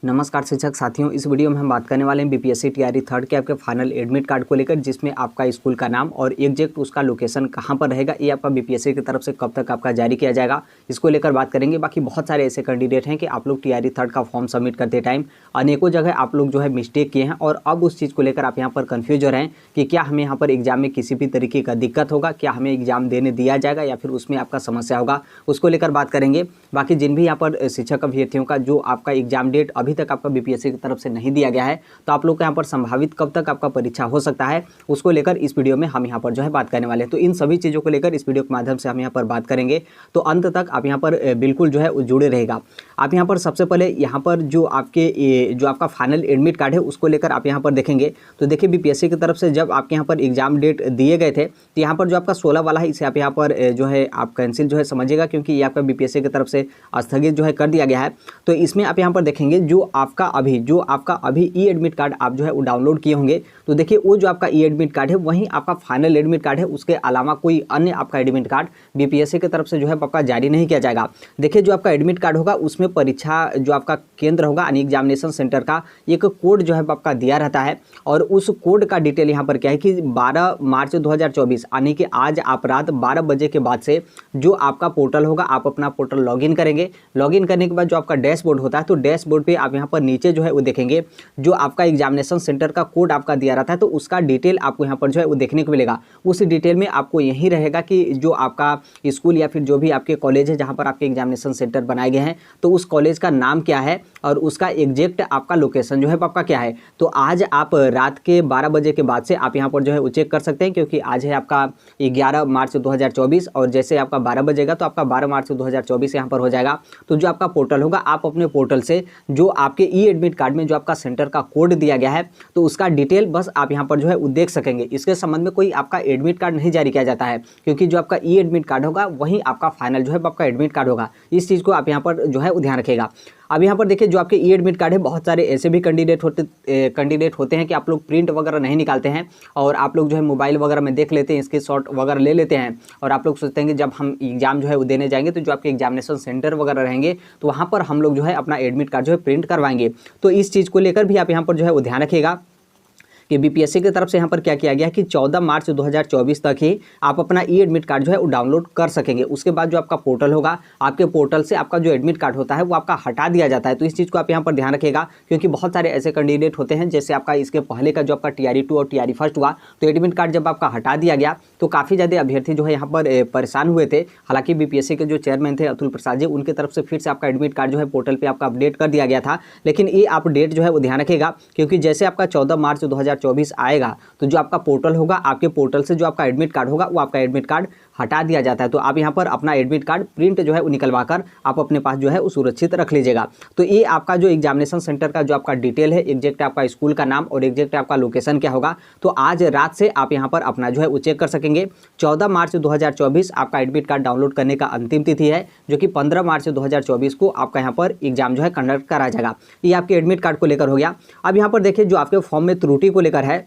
नमस्कार शिक्षक साथियों, इस वीडियो में हम बात करने वाले हैं बीपीएससी टीआरई थर्ड के आपके फाइनल एडमिट कार्ड को लेकर, जिसमें आपका स्कूल का नाम और एग्जैक्ट उसका लोकेशन कहां पर रहेगा, ये आपका बीपीएससी की तरफ से कब तक आपका जारी किया जाएगा, इसको लेकर बात करेंगे। बाकी बहुत सारे ऐसे कैंडिडेट हैं कि आप लोग टीआरई थर्ड का फॉर्म सबमिट करते टाइम अनेकों जगह आप लोग जो है मिस्टेक किए हैं और अब उस चीज़ को लेकर आप यहाँ पर कन्फ्यूज हो रहे हैं कि क्या हमें यहाँ पर एग्जाम में किसी भी तरीके का दिक्कत होगा, क्या हमें एग्जाम देने दिया जाएगा या फिर उसमें आपका समस्या होगा, उसको लेकर बात करेंगे। बाकी जिन भी यहाँ पर शिक्षक अभ्यर्थियों का जो आपका एग्जाम डेट अभी तक आपका बीपीएससी की तरफ से नहीं दिया गया है, तो आप लोग को यहाँ पर संभावित कब तक आपका परीक्षा हो सकता है, उसको लेकर इस वीडियो में हम यहाँ पर जो है बात करने वाले हैं। तो इन सभी चीज़ों को लेकर इस वीडियो के माध्यम से हम यहाँ पर बात करेंगे, तो अंत तक आप यहाँ पर बिल्कुल जो है जुड़े रहेगा। आप यहाँ पर सबसे पहले यहाँ पर जो आपका फाइनल एडमिट कार्ड है उसको लेकर आप यहाँ पर देखेंगे, तो देखिए बीपीएससी की तरफ से जब आपके यहाँ पर एग्जाम डेट दिए गए थे, तो यहाँ पर जो आपका 16 वाला है इसे आप यहाँ पर जो है आप कैंसिल जो है समझिएगा, क्योंकि ये आपका बीपीएससी की तरफ से स्थगित जो है कर दिया गया है। तो इसमें आप यहाँ पर देखेंगे जो आपका अभी ई एडमिट कार्ड आप जो है वो डाउनलोड किए होंगे, तो देखिए वो जो आपका ई एडमिट कार्ड है वहीं आपका फाइनल एडमिट कार्ड है, उसके अलावा कोई अन्य आपका एडमिट कार्ड बीपीएससी की तरफ से जो है आपका जारी नहीं किया जाएगा। देखिए जो आपका एडमिट कार्ड होगा उसमें परीक्षा जो आपका केंद्र होगा यानी एग्जामिनेशन सेंटर का एक कोड जो है आपका दिया रहता है, और उस कोड का डिटेल यहाँ पर क्या है कि 12 मार्च 2024 यानी कि आज आप रात 12 बजे के बाद से जो आपका पोर्टल होगा आप अपना पोर्टल लॉगिन करेंगे। लॉगिन करने के बाद जो आपका डैशबोर्ड होता है, तो डैशबोर्ड पे आप यहाँ पर नीचे जो है वो देखेंगे जो आपका एग्जामिनेशन सेंटर का कोड आपका दिया रहता है, तो उसका डिटेल आपको यहाँ पर जो है वो देखने को मिलेगा। उस डिटेल में आपको यही रहेगा कि जो आपका स्कूल या फिर जो भी आपके कॉलेज है जहाँ पर आपके एग्जामिनेशन सेंटर बनाए गए हैं, तो उस कॉलेज का नाम क्या है और उसका एग्जैक्ट आपका लोकेशन जो है आपका क्या है। तो आज आप रात के 12 बजे के बाद से आप यहाँ पर जो है वो चेक कर सकते हैं, क्योंकि आज है आपका 11 मार्च 2024 और जैसे आपका 12 बजेगा तो आपका 12 मार्च 2024 यहाँ पर हो जाएगा। तो जो आपका पोर्टल होगा आप अपने पोर्टल से जो आपके ई एडमिट कार्ड में जो आपका सेंटर का कोड दिया गया है, तो उसका डिटेल बस आप यहाँ पर जो है वो देख सकेंगे। इसके संबंध में कोई आपका एडमिट कार्ड नहीं जारी किया जाता है, क्योंकि जो आपका ई एडमिट कार्ड होगा वही आपका फाइनल जो है आपका एडमिट कार्ड होगा। इस चीज़ को आप यहाँ पर जो है वो ध्यान रखिएगा। अब यहाँ पर देखिए जो आपके ई एडमिट कार्ड है, बहुत सारे ऐसे भी कैंडिडेट होते हैं कि आप लोग प्रिंट वगैरह नहीं निकालते हैं और आप लोग जो है मोबाइल वगैरह में देख लेते हैं, इसके शॉट वगैरह ले लेते हैं और आप लोग सोचते हैं कि जब हम एग्जाम जो है वो देने जाएंगे तो जो आपके एग्जामिनेशन सेंटर वगैरह रहेंगे तो वहाँ पर हम लोग जो है अपना एडमिट कार्ड जो है प्रिंट करवाएंगे। तो इस चीज़ को लेकर भी आप यहाँ पर जो है वो ध्यान रखिएगा कि बीपीएससी की तरफ से यहाँ पर क्या किया गया कि 14 मार्च 2024 तक ही आप अपना ई एडमिट कार्ड जो है वो डाउनलोड कर सकेंगे। उसके बाद जो आपका पोर्टल होगा, आपके पोर्टल से आपका जो एडमिट कार्ड होता है वो आपका हटा दिया जाता है। तो इस चीज़ को आप यहाँ पर ध्यान रखिएगा, क्योंकि बहुत सारे ऐसे कैंडिडेट होते हैं जैसे आपका इसके पहले का जो आपका टीआरई 2 और टीआरई फर्स्ट हुआ, तो एडमिट कार्ड जब आपका हटा दिया गया तो काफ़ी ज़्यादा अभ्यर्थी जो है यहाँ पर परेशान हुए थे। हालांकि बीपीएससी के जो चेयरमैन थे अतुल प्रसाद जी, उनकी तरफ से फिर से आपका एडमिट कार्ड जो है पोर्टल पर आपका अपडेट कर दिया गया था, लेकिन ये आप डेट जो है वो ध्यान रखिएगा, क्योंकि जैसे आपका 14 मार्च 2024 आएगा तो जो आपका पोर्टल होगा, आपके पोर्टल से जो आपका एडमिट कार्ड होगा वो आपका एडमिट कार्ड हटा दिया जाता है। तो आप यहाँ पर अपना एडमिट कार्ड प्रिंट जो है वो निकलवा कर आप अपने पास जो है वो सुरक्षित रख लीजिएगा। तो ये आपका जो एग्जामिनेशन सेंटर का जो आपका डिटेल है, एग्जैक्ट आपका स्कूल का नाम और एग्जैक्ट आपका लोकेशन क्या होगा, तो आज रात से आप यहाँ पर अपना जो है वो चेक कर सकेंगे। 14 मार्च 2024 आपका एडमिट कार्ड डाउनलोड करने का अंतिम तिथि है, जो कि 15 मार्च 2024 को आपका यहाँ पर एग्जाम जो है कंडक्ट करा जाएगा। ये आपके एडमिट कार्ड को लेकर हो गया। अब यहाँ पर देखिए जो आपके फॉर्म में त्रुटि को लेकर है,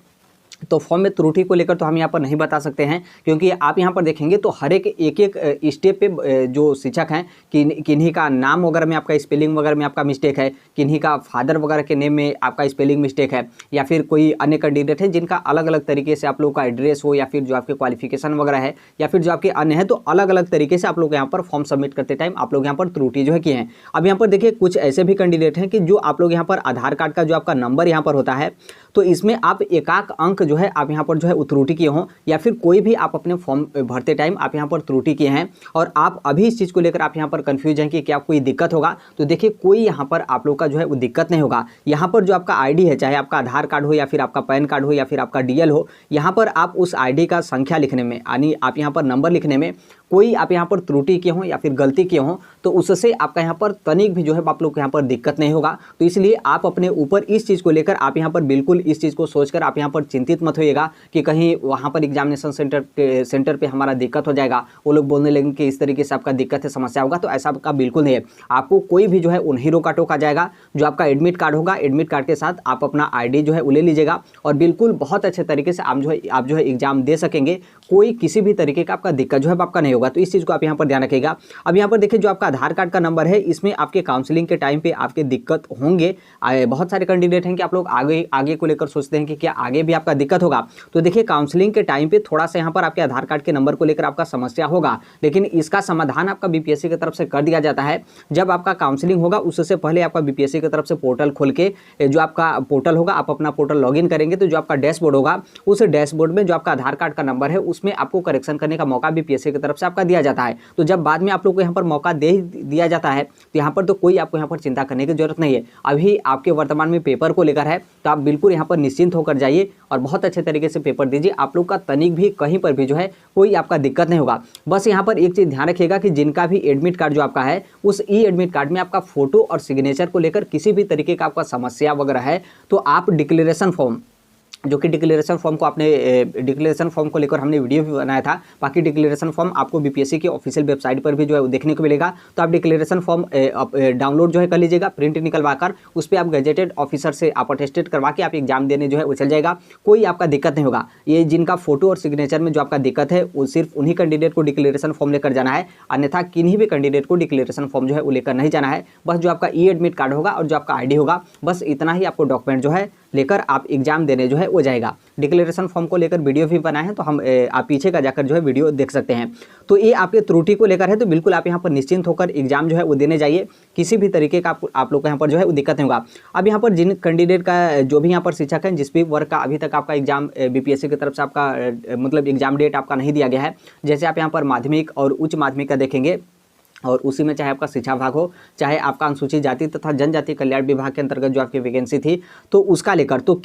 तो फॉर्म में त्रुटि को लेकर तो हम यहाँ पर नहीं बता सकते हैं, क्योंकि आप यहाँ पर देखेंगे तो हर एक स्टेप पे जो शिक्षक हैं किन्हीं का नाम वगैरह में आपका स्पेलिंग वगैरह में आपका मिस्टेक है, किन्हीं का फादर वगैरह के नेम में आपका स्पेलिंग मिस्टेक है, या फिर कोई अन्य कैंडिडेट है जिनका अलग अलग तरीके से आप लोग का एड्रेस हो, या फिर जो आपके क्वालिफिकेशन वगैरह है, या फिर जो आपके अन्य है, तो अलग अलग तरीके से आप लोग यहाँ पर फॉर्म सबमिट करते टाइम आप लोग यहाँ पर त्रुटि जो है किए हैं। अब यहाँ पर देखिए कुछ ऐसे भी कैंडिडेट हैं कि जो आप लोग यहाँ पर आधार कार्ड का जो आपका नंबर यहाँ पर होता है, तो इसमें आप एकाक अंक जो है आप यहाँ पर जो है त्रुटि किए हों, या फिर कोई भी आप अपने फॉर्म भरते टाइम आप यहाँ पर त्रुटि किए हैं और आप अभी इस चीज़ को लेकर आप यहाँ पर कंफ्यूज हैं कि क्या कोई दिक्कत होगा, तो देखिए कोई यहाँ पर आप लोग का जो है वो दिक्कत नहीं होगा। यहाँ पर जो आपका आईडी है, चाहे आपका आधार कार्ड हो या फिर आपका पैन कार्ड हो या फिर आपका डीएल हो, यहाँ पर आप उस आईडी का संख्या लिखने में यानी आप यहाँ पर नंबर लिखने में कोई आप यहाँ पर त्रुटि किए हों या फिर गलती किए हों, तो उससे आपका यहाँ पर तनिक भी जो है आप लोग को यहाँ पर दिक्कत नहीं होगा। तो इसलिए आप अपने ऊपर इस चीज़ को लेकर आप यहाँ पर बिल्कुल इस चीज़ को सोचकर आप यहाँ पर चिंतित मत होइएगा कि कहीं वहाँ पर एग्जामिनेशन सेंटर पे हमारा दिक्कत हो जाएगा, वो लोग बोलने लगेंगे कि इस तरीके से आपका दिक्कत है, समस्या होगा। तो ऐसा आपका बिल्कुल नहीं है। आपको कोई भी जो है वो नहीं रोका टोका जाएगा। जो आपका एडमिट कार्ड होगा, एडमिट कार्ड के साथ आप अपना आईडी जो है वो ले लीजिएगा और बिल्कुल बहुत अच्छे तरीके से आप जो है एग्जाम दे सकेंगे। कोई किसी भी तरीके का आपका दिक्कत जो है आपका नहीं होगा। होगा। तो इस चीज़ को आप यहाँ पर ध्यान रखिएगा। अब यहाँ पर देखिए जो आपका आधार कार्ड का नंबर है, इसमें आपके काउंसलिंग के टाइम पे आपके दिक्कत होंगे। बहुत सारे कैंडिडेट हैं कि आप लोग आगे को लेकर सोचते हैं कि क्या आगे भी आपका दिक्कत होगा। तो देखिए काउंसलिंग के टाइम पे थोड़ा सा यहाँ पर आपके आधार कार्ड के नंबर को लेकर आपका समस्या होगा, लेकिन इसका समाधान आपका बीपीएससी की तरफ से कर दिया जाता है। जब आपका काउंसलिंग होगा उससे पहले आपका बीपीएससी की तरफ से पोर्टल खोल के, जो आपका पोर्टल होगा, आप अपना पोर्टल लॉगिन करेंगे तो जो आपका डैशबोर्ड होगा, उस डैशबोर्ड में जो आपका आधार कार्ड का नंबर है उसमें आपको करेक्शन करने का मौका बीपीएससी की तरफ से आपका दिया जाता है। तो जब बाद में आप लोग को यहाँ पर मौका दे दिया जाता है तो यहाँ पर तो कोई आपको यहाँ पर चिंता करने की जरूरत नहीं है। अभी आपके वर्तमान में पेपर को लेकर है तो आप बिल्कुल यहाँ पर निश्चिंत होकर जाइए और बहुत अच्छे तरीके से पेपर दीजिए। आप लोग का तनिक भी कहीं पर भी जो है कोई आपका दिक्कत नहीं होगा। बस यहाँ पर एक चीज़ ध्यान रखिएगा कि जिनका भी एडमिट कार्ड जो आपका है, उस ई एडमिट कार्ड में आपका फोटो और सिग्नेचर को लेकर किसी भी तरीके का आपका समस्या वगैरह है तो आप डिक्लेरेशन फॉर्म, जो कि डिक्लेरेशन फॉर्म को आपने डिक्लेरेशन फॉर्म को लेकर हमने वीडियो भी बनाया था। बाकी डिक्लेरेशन फॉर्म आपको बीपीएससी की ऑफिशियल वेबसाइट पर भी जो है देखने को मिलेगा। तो आप डिक्लेरेशन फॉर्म डाउनलोड जो है कर लीजिएगा, प्रिंट निकलवा कर उस पर आप गजेटेड ऑफिसर से आप अटेस्टेड करवा के आप एग्जाम देने जो है वो चल जाएगा, कोई आपका दिक्कत नहीं होगा। ये जिनका फोटो और सिग्नेचर में जो आपका दिक्कत है वो सिर्फ उन्हीं कैंडिडेट को डिक्लेरेशन फॉर्म लेकर जाना है, अन्यथा किन्हीं भी कैंडिडेट को डिक्लेरेशन फॉर्म जो है वो लेकर नहीं जाना है। बस जो आपका ई एडमिट कार्ड होगा और जो आपका आईडी होगा, बस इतना ही आपको डॉक्यूमेंट जो है लेकर आप एग्जाम देने जो है वो जाएगा। डिक्लेरेशन फॉर्म को लेकर वीडियो भी बनाए हैं तो हम आप पीछे का जाकर जो है वीडियो देख सकते हैं। तो ये आपके त्रुटि को लेकर है, तो बिल्कुल आप यहाँ पर निश्चिंत होकर एग्जाम जो है वो देने जाइए, किसी भी तरीके का आप लोग को यहाँ पर जो है वो दिक्कत नहीं होगा। अब यहाँ पर जिन कैंडिडेट का जो भी यहाँ पर शिक्षक है, जिस भी वर्ग का अभी तक आपका एग्जाम बीपीएससी की तरफ से आपका मतलब एग्जाम डेट आपका नहीं दिया गया है, जैसे आप यहाँ पर माध्यमिक और उच्च माध्यमिक का देखेंगे और उसी में चाहे आपका शिक्षा विभाग हो, चाहे आपका अनुसूचित जाति तथा जनजाति कल्याण विभाग के अंतर्गत जो आपकी वैकेंसी थी तो उसका लेकर तो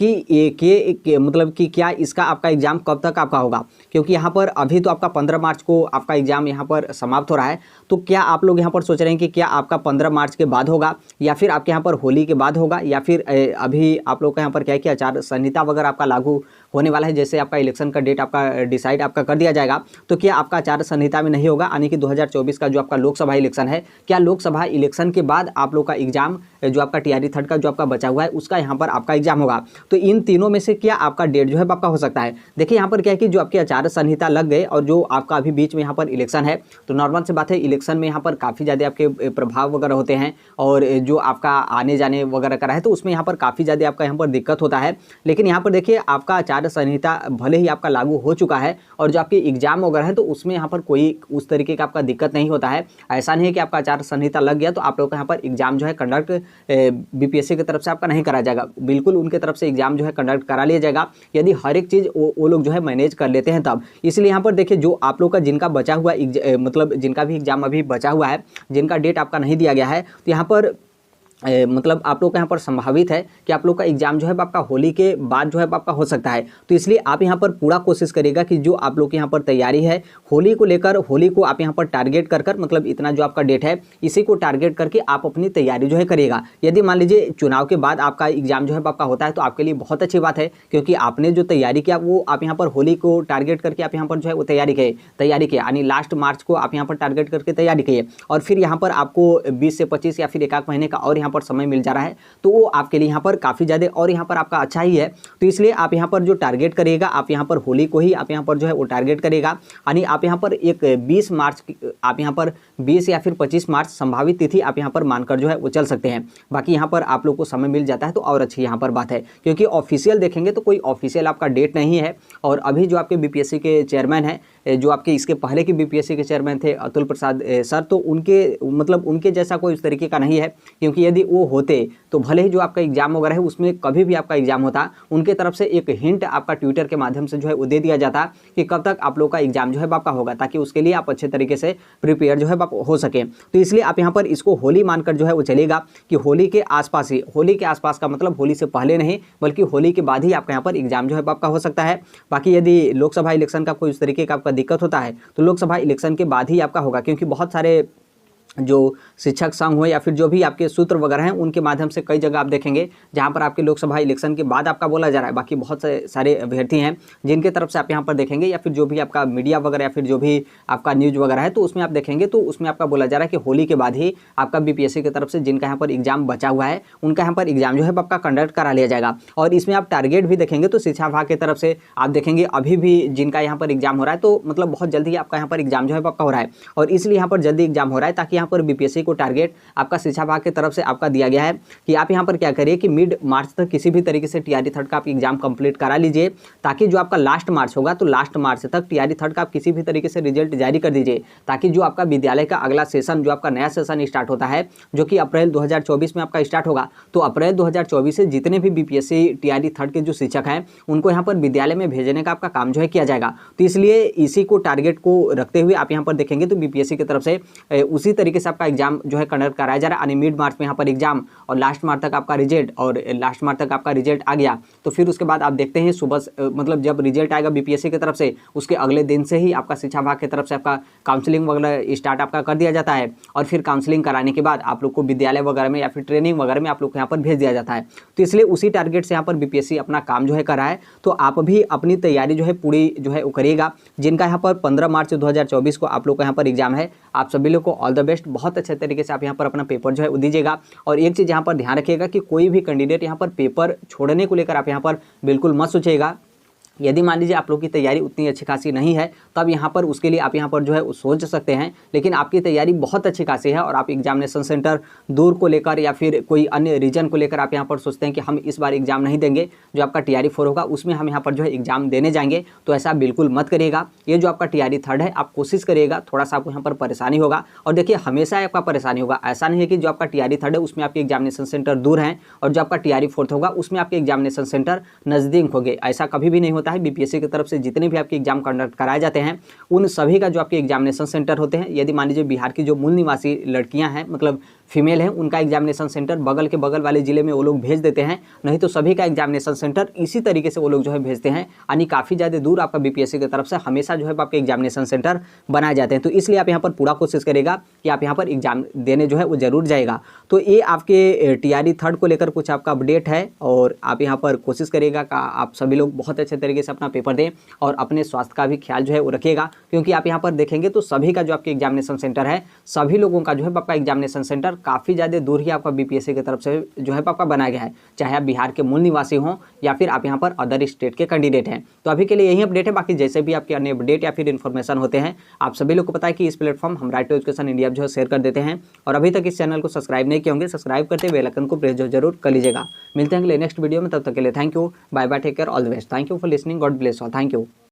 मतलब कि क्या इसका आपका एग्जाम कब तक आपका होगा, क्योंकि यहाँ पर अभी तो आपका 15 मार्च को आपका एग्जाम यहाँ पर समाप्त हो रहा है। तो क्या आप लोग यहाँ पर सोच रहे हैं कि क्या आपका 15 मार्च के बाद होगा या फिर आपके यहाँ पर होली के बाद होगा, या फिर अभी आप लोग का यहाँ पर क्या है कि आचार संहिता वगैरह आपका लागू होने वाला है, जैसे आपका इलेक्शन का डेट आपका डिसाइड आपका कर दिया जाएगा, तो क्या आपका आचार संहिता में नहीं होगा, यानी कि 2024 का जो आपका लोकसभा इलेक्शन है, क्या लोकसभा इलेक्शन के बाद आप लोग का एग्जाम जो आपका टीआरई थर्ड का जो आपका बचा हुआ है उसका यहाँ पर आपका एग्जाम होगा। तो इन तीनों में से क्या आपका डेट जो है आपका हो सकता है। देखिए यहाँ पर क्या है कि जो आपकी आचार संहिता लग गए और जो आपका अभी बीच में यहाँ पर इलेक्शन है, तो नॉर्मल से बात है, इलेक्शन में यहाँ पर काफ़ी ज़्यादा आपके प्रभाव वगैरह होते हैं और जो आपका आने जाने वगैरह का है तो उसमें यहाँ पर काफ़ी ज़्यादा आपका यहाँ पर दिक्कत होता है। लेकिन यहाँ पर देखिए आपका आचार संहिता भले ही आपका लागू हो चुका है और जो आपकी एग्जाम वगैरह है तो उसमें यहाँ पर कोई उस तरीके का आपका दिक्कत नहीं होता है। ऐसा नहीं है कि आपका आचार संहिता लग गया तो आप लोग का यहाँ पर एग्जाम जो है कंडक्ट बीपीएससी की तरफ से आपका नहीं करा जाएगा, बिल्कुल उनके तरफ से एग्जाम जो है कंडक्ट करा लिया जाएगा, यदि हर एक चीज़ वो लोग जो है मैनेज कर लेते हैं तब। इसलिए यहाँ पर देखिए जो आप लोग का जिनका बचा हुआ मतलब जिनका भी एग्जाम अभी बचा हुआ है, जिनका डेट आपका नहीं दिया गया है, तो यहाँ पर मतलब आप लोग का यहाँ पर संभावित है कि आप लोग का एग्जाम जो है आपका होली के बाद जो है आपका हो सकता है। तो इसलिए आप यहाँ पर पूरा कोशिश करिएगा कि जो आप लोग की यहाँ पर तैयारी है होली को लेकर, होली को आप यहाँ पर टारगेट कर मतलब इतना जो आपका डेट है इसी को टारगेट करके आप अपनी तैयारी जो है करिएगा। यदि मान लीजिए चुनाव के बाद आपका एग्जाम जो है आपका होता है तो आपके लिए बहुत अच्छी बात है, क्योंकि आपने जो तैयारी किया वो आप यहाँ पर होली को टारगेट करके आप यहाँ पर जो है वो तैयारी किए, यानी लास्ट मार्च को आप यहाँ पर टारगेट करके तैयारी किए और फिर यहाँ पर आपको 20 से 25 या फिर एक महीने का और यहाँ पर समय मिल जा रहा है, तो वो आपके लिए यहाँ पर काफ़ी ज़्यादा और यहाँ पर आपका अच्छा ही है। तो इसलिए आप यहाँ पर जो टारगेट करिएगा, आप यहाँ पर होली को ही आप यहाँ पर जो है वो टारगेट करिएगा, यानी आप यहाँ पर एक 20 मार्च आप यहाँ पर 20 या फिर 25 मार्च संभावित तिथि आप यहाँ पर मानकर जो है वो चल सकते हैं। बाकी यहाँ पर आप लोग को समय मिल जाता है तो और अच्छी यहाँ पर बात है, क्योंकि ऑफिशियल देखेंगे तो कोई ऑफिशियल आपका डेट नहीं है। और अभी जो आपके बीपीएससी के चेयरमैन हैं, जो आपके इसके पहले के बीपीएससी के चेयरमैन थे अतुल प्रसाद सर, तो उनके मतलब उनके जैसा कोई उस तरीके का नहीं है, क्योंकि यदि वो होते तो भले ही जो आपका एग्जाम वगैरह है उसमें कभी भी आपका एग्जाम होता, उनके तरफ से एक हिंट आपका ट्विटर के माध्यम से जो है वो दे दिया जाता कि कब तक आप लोग का एग्जाम जो है आपका होगा, ताकि उसके लिए आप अच्छे तरीके से प्रिपेयर जो है आप हो सके। तो इसलिए आप यहाँ पर इसको होली मानकर जो है वो चलेगा कि होली के आसपास ही, होली के आसपास का मतलब होली से पहले नहीं बल्कि होली के बाद ही आपका यहाँ पर एग्जाम जो है आपका हो सकता है। बाकी यदि लोकसभा इलेक्शन का कोई उस तरीके का आपका दिक्कत होता है तो लोकसभा इलेक्शन के बाद ही आपका होगा, क्योंकि बहुत सारे जो शिक्षक संघ हो या फिर जो भी आपके सूत्र वगैरह हैं उनके माध्यम से कई जगह आप देखेंगे जहां पर आपके लोकसभा इलेक्शन के बाद आपका बोला जा रहा है। बाकी बहुत सारे अभ्यर्थी हैं जिनके तरफ से आप यहां पर देखेंगे या फिर जो भी आपका मीडिया वगैरह या फिर जो भी आपका न्यूज़ वगैरह है तो उसमें आप देखेंगे तो उसमें आपका बोला जा रहा है कि होली के बाद ही आपका बीपीएससी की तरफ से जिनका यहाँ पर एग्जाम बचा हुआ है उनका यहाँ पर एग्जाम जो है आपका कंडक्ट करा लिया जाएगा। और इसमें आप टारगेट भी देखेंगे तो शिक्षा विभाग की तरफ से आप देखेंगे अभी भी जिनका यहाँ पर एग्जाम हो रहा है तो मतलब बहुत जल्दी आपका यहाँ पर एग्जाम जो है आपका हो रहा है और इसलिए यहाँ पर जल्दी एग्जाम हो रहा है ताकि यहाँ पर बीपीएससी को टारगेट आपका शिक्षा विभाग की तरफ से आपका दिया गया है कि आप यहाँ पर क्या करिए कि मिड मार्च तक किसी भी तरीके से टीआरई थर्ड का आप एग्जाम कंप्लीट करा लीजिए ताकि जो आपका लास्ट मार्च होगा तो लास्ट मार्च तक टीआरई थर्ड का आप किसी भी तरीके से रिजल्ट जारी कर दीजिए ताकि जो आपका विद्यालय का अगला सेशन जो आपका नया सेशन स्टार्ट होता है जो कि अप्रैल 2024 में आपका स्टार्ट होगा तो अप्रैल 2024 से जितने भी बीपीएससी टीआरई थर्ड के जो शिक्षक हैं उनको यहाँ पर विद्यालय में भेजने का आपका काम जो है किया जाएगा। तो इसलिए इसी को टारगेट को रखते हुए आप यहाँ पर देखेंगे तो बीपीएससी की तरफ से उसी तरीके से आपका एग्जाम जो है कंडक्ट कराया जा रहा है यानी मिड मार्च में यहाँ पर एग्जाम और लास्ट मार्च तक आपका रिजल्ट और लास्ट मार्च तक आपका रिजल्ट आ गया तो फिर उसके बाद आप देखते हैं सुबह मतलब जब रिजल्ट आएगा बीपीएससी की तरफ से उसके अगले दिन से ही आपका शिक्षा विभाग की तरफ से आपका काउंसलिंग वगैरह स्टार्ट आपका कर दिया जाता है और फिर काउंसलिंग कराने के बाद आप लोग को विद्यालय वगैरह में या फिर ट्रेनिंग वगैरह में आप लोग को यहाँ पर भेज दिया जाता है। तो इसलिए उसी टारगेट से यहाँ पर बीपीएससी अपना काम जो है कर रहा है तो आप भी अपनी तैयारी जो है पूरी जो है वो करिएगा। जिनका यहाँ पर 15 मार्च 2024 को आप लोग का यहाँ पर एग्जाम है आप सभी लोग को ऑल द बेस्ट। बहुत अच्छे तरीके से आप यहाँ पर अपना पेपर जो है दीजिएगा और एक चीज़ यहाँ पर ध्यान रखिएगा कि कोई भी कैंडिडेट यहाँ पर पेपर छोड़ने को लेकर आप यहाँ पर बिल्कुल मत सोचिएगा। यदि मान लीजिए आप लोग की तैयारी उतनी अच्छी खासी नहीं है तब यहाँ पर उसके लिए आप यहाँ पर जो है सोच सकते हैं लेकिन आपकी तैयारी बहुत अच्छी खासी है और आप एग्जामिनेशन सेंटर दूर को लेकर या फिर कोई अन्य रीजन को लेकर आप यहाँ पर सोचते हैं कि हम इस बार एग्जाम नहीं देंगे जो आपका टीआरई 4 होगा उसमें हम यहाँ पर जो है एग्जाम देने जाएंगे तो ऐसा बिल्कुल मत करिएगा। ये जो आपका टीआरई थर्ड है आप कोशिश करिएगा थोड़ा सा आपको यहाँ पर परेशानी होगा और देखिए हमेशा आपका परेशानी होगा। ऐसा नहीं है कि जो आपका टीआरई थर्ड है उसमें आपके एग्जामिनेशन सेंटर दूर हैं और जो आपका टीआरई 4 होगा उसमें आपके एग्जामिनेशन सेंटर नज़दीक होंगे। ऐसा कभी भी नहीं होता है। बीपीएससी की तरफ से जितने भी आपके एग्जाम कंडक्ट कराए जाते हैं उन सभी का जो आपके एग्जामिनेशन सेंटर होते हैं यदि मान लीजिए बिहार की जो मूल निवासी लड़कियां हैं मतलब फीमेल हैं उनका एग्जामिनेशन सेंटर बगल के बगल वाले जिले में वो लोग भेज देते हैं नहीं तो सभी का एग्जामिनेशन सेंटर इसी तरीके से वो लोग जो है भेजते हैं यानी काफ़ी ज़्यादा दूर आपका बीपीएससी की तरफ से हमेशा जो है आपके एग्जामिनेशन सेंटर बनाए जाते हैं। तो इसलिए आप यहाँ पर पूरा कोशिश करेगा कि आप यहाँ पर एग्जाम देने जो है वो जरूर जाएगा। तो ये आपके टीआरई थर्ड को लेकर कुछ आपका अपडेट है और आप यहाँ पर कोशिश करिएगा कि आप सभी लोग बहुत अच्छे तरीके से अपना पेपर दें और अपने स्वास्थ्य का भी ख्याल जो है वो रखिएगा क्योंकि आप यहाँ पर देखेंगे तो सभी का जो आपके एग्जामिनेशन सेंटर है सभी लोगों का जो है आपका एग्जामिनेशन सेंटर काफ़ी ज़्यादा दूर ही आपका बीपीएससी की तरफ से जो है आपका बनाया गया है चाहे आप बिहार के मूल निवासी हों या फिर आप यहाँ पर अदर स्टेट के कैंडिडेट हैं। तो अभी के लिए यही अपडेट है। बाकी जैसे भी आपके अन्य अपडेट या फिर इन्फॉर्मेशन होते हैं आप सभी लोग को पता है कि इस प्लेटफॉर्म हम राइट टू एजुकेशन इंडिया जो है शेयर कर देते हैं और अभी तक इस चैनल को सब्सक्राइब नहीं किए होंगे सब्सक्राइब करते बेल आइकन को प्रेस जरूर कर लीजिएगा। मिलते हैं अगले नेक्स्ट वीडियो में, तब तक के लिए thank you, bye bye, take care, all the best. Thank you for listening, God bless all, thank you.